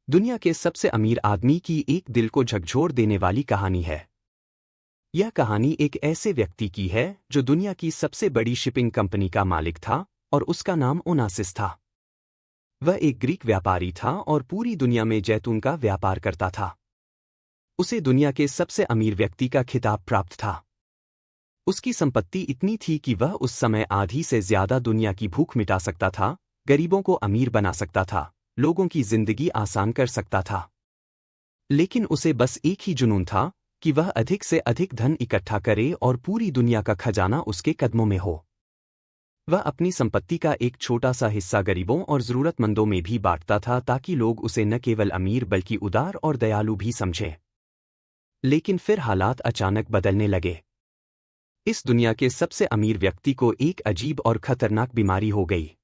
दुनिया के सबसे अमीर आदमी की एक दिल को झकझोर देने वाली कहानी है। यह कहानी एक ऐसे व्यक्ति की है जो दुनिया की सबसे बड़ी शिपिंग कंपनी का मालिक था और उसका नाम ओनासिस था। वह एक ग्रीक व्यापारी था और पूरी दुनिया में जैतून का व्यापार करता था। उसे दुनिया के सबसे अमीर व्यक्ति का खिताब प्राप्त था। उसकी संपत्ति इतनी थी कि वह उस समय आधी से ज्यादा दुनिया की भूख मिटा सकता था, गरीबों को अमीर बना सकता था, लोगों की जिंदगी आसान कर सकता था। लेकिन उसे बस एक ही जुनून था कि वह अधिक से अधिक धन इकट्ठा करे और पूरी दुनिया का खजाना उसके कदमों में हो। वह अपनी संपत्ति का एक छोटा सा हिस्सा गरीबों और जरूरतमंदों में भी बांटता था ताकि लोग उसे न केवल अमीर बल्कि उदार और दयालु भी समझें। लेकिन फिर हालात अचानक बदलने लगे। इस दुनिया के सबसे अमीर व्यक्ति को एक अजीब और खतरनाक बीमारी हो गई।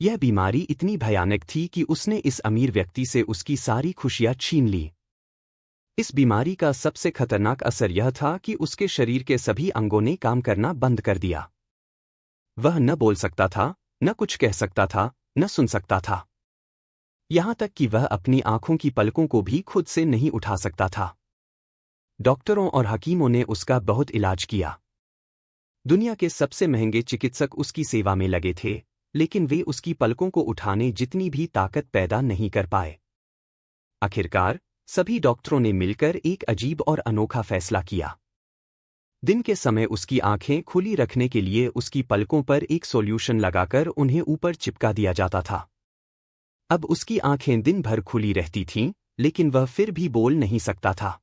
यह बीमारी इतनी भयानक थी कि उसने इस अमीर व्यक्ति से उसकी सारी खुशियां छीन ली। इस बीमारी का सबसे खतरनाक असर यह था कि उसके शरीर के सभी अंगों ने काम करना बंद कर दिया। वह न बोल सकता था, न कुछ कह सकता था, न सुन सकता था। यहां तक कि वह अपनी आंखों की पलकों को भी खुद से नहीं उठा सकता था। डॉक्टरों और हकीमों ने उसका बहुत इलाज किया। दुनिया के सबसे महंगे चिकित्सक उसकी सेवा में लगे थे, लेकिन वे उसकी पलकों को उठाने जितनी भी ताकत पैदा नहीं कर पाए। आखिरकार सभी डॉक्टरों ने मिलकर एक अजीब और अनोखा फैसला किया। दिन के समय उसकी आंखें खुली रखने के लिए उसकी पलकों पर एक सॉल्यूशन लगाकर उन्हें ऊपर चिपका दिया जाता था। अब उसकी आंखें दिन भर खुली रहती थीं, लेकिन वह फिर भी बोल नहीं सकता था।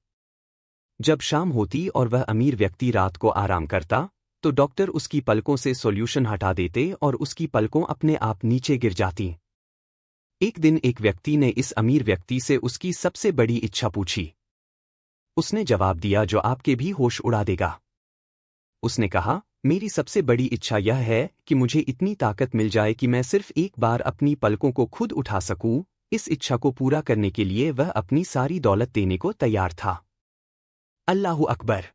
जब शाम होती और वह अमीर व्यक्ति रात को आराम करता, तो डॉक्टर उसकी पलकों से सॉल्यूशन हटा देते और उसकी पलकों अपने आप नीचे गिर जाती। एक दिन एक व्यक्ति ने इस अमीर व्यक्ति से उसकी सबसे बड़ी इच्छा पूछी। उसने जवाब दिया जो आपके भी होश उड़ा देगा। उसने कहा, मेरी सबसे बड़ी इच्छा यह है कि मुझे इतनी ताकत मिल जाए कि मैं सिर्फ एक बार अपनी पलकों को खुद उठा सकूं। इस इच्छा को पूरा करने के लिए वह अपनी सारी दौलत देने को तैयार था। अल्लाहु अकबर!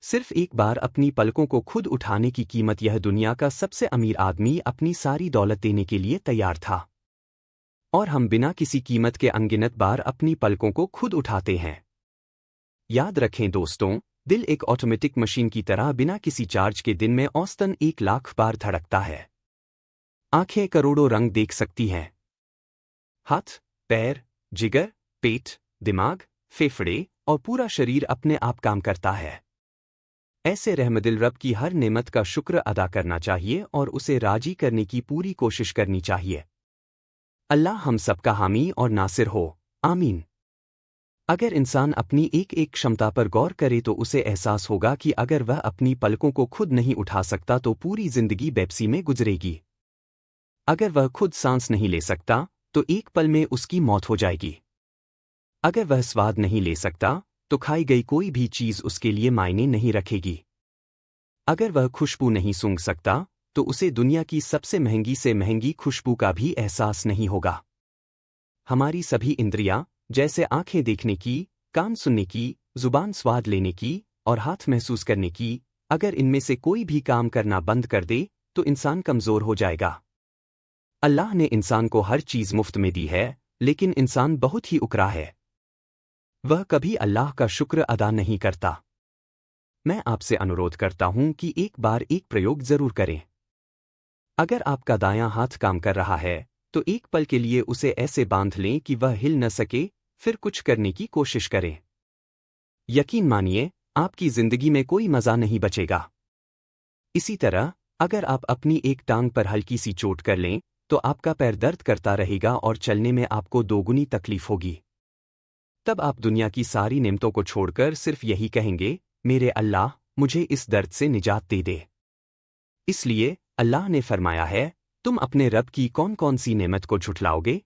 सिर्फ एक बार अपनी पलकों को खुद उठाने की कीमत यह दुनिया का सबसे अमीर आदमी अपनी सारी दौलत देने के लिए तैयार था। और हम बिना किसी कीमत के अनगिनत बार अपनी पलकों को खुद उठाते हैं। याद रखें दोस्तों, दिल एक ऑटोमेटिक मशीन की तरह बिना किसी चार्ज के दिन में औसतन 1 लाख बार धड़कता है। आंखें करोड़ों रंग देख सकती हैं। हाथ, पैर, जिगर, पेट, दिमाग, फेफड़े और पूरा शरीर अपने आप काम करता है। ऐसे रहमदिल रब की हर नेमत का शुक्र अदा करना चाहिए और उसे राजी करने की पूरी कोशिश करनी चाहिए। अल्लाह हम सबका हामी और नासिर हो, आमीन। अगर इंसान अपनी एक एक क्षमता पर गौर करे तो उसे एहसास होगा कि अगर वह अपनी पलकों को खुद नहीं उठा सकता तो पूरी जिंदगी बेबसी में गुजरेगी। अगर वह खुद सांस नहीं ले सकता तो एक पल में उसकी मौत हो जाएगी। अगर वह स्वाद नहीं ले सकता तो खाई गई कोई भी चीज उसके लिए मायने नहीं रखेगी। अगर वह खुशबू नहीं सूंघ सकता तो उसे दुनिया की सबसे महंगी से महंगी खुशबू का भी एहसास नहीं होगा। हमारी सभी इंद्रियां, जैसे आंखें देखने की, कान सुनने की, जुबान स्वाद लेने की और हाथ महसूस करने की, अगर इनमें से कोई भी काम करना बंद कर दे तो इंसान कमजोर हो जाएगा। अल्लाह ने इंसान को हर चीज मुफ्त में दी है, लेकिन इंसान बहुत ही उकरा है। वह कभी अल्लाह का शुक्र अदा नहीं करता। मैं आपसे अनुरोध करता हूं कि एक बार एक प्रयोग जरूर करें। अगर आपका दायां हाथ काम कर रहा है तो एक पल के लिए उसे ऐसे बांध लें कि वह हिल न सके, फिर कुछ करने की कोशिश करें। यकीन मानिए, आपकी जिंदगी में कोई मजा नहीं बचेगा। इसी तरह अगर आप अपनी एक टांग पर हल्की सी चोट कर लें तो आपका पैर दर्द करता रहेगा और चलने में आपको दोगुनी तकलीफ होगी। तब आप दुनिया की सारी नेमतों को छोड़कर सिर्फ यही कहेंगे, मेरे अल्लाह, मुझे इस दर्द से निजात दे दे। इसलिए अल्लाह ने फरमाया है, तुम अपने रब की कौन कौन सी नेमत को झुठलाओगे?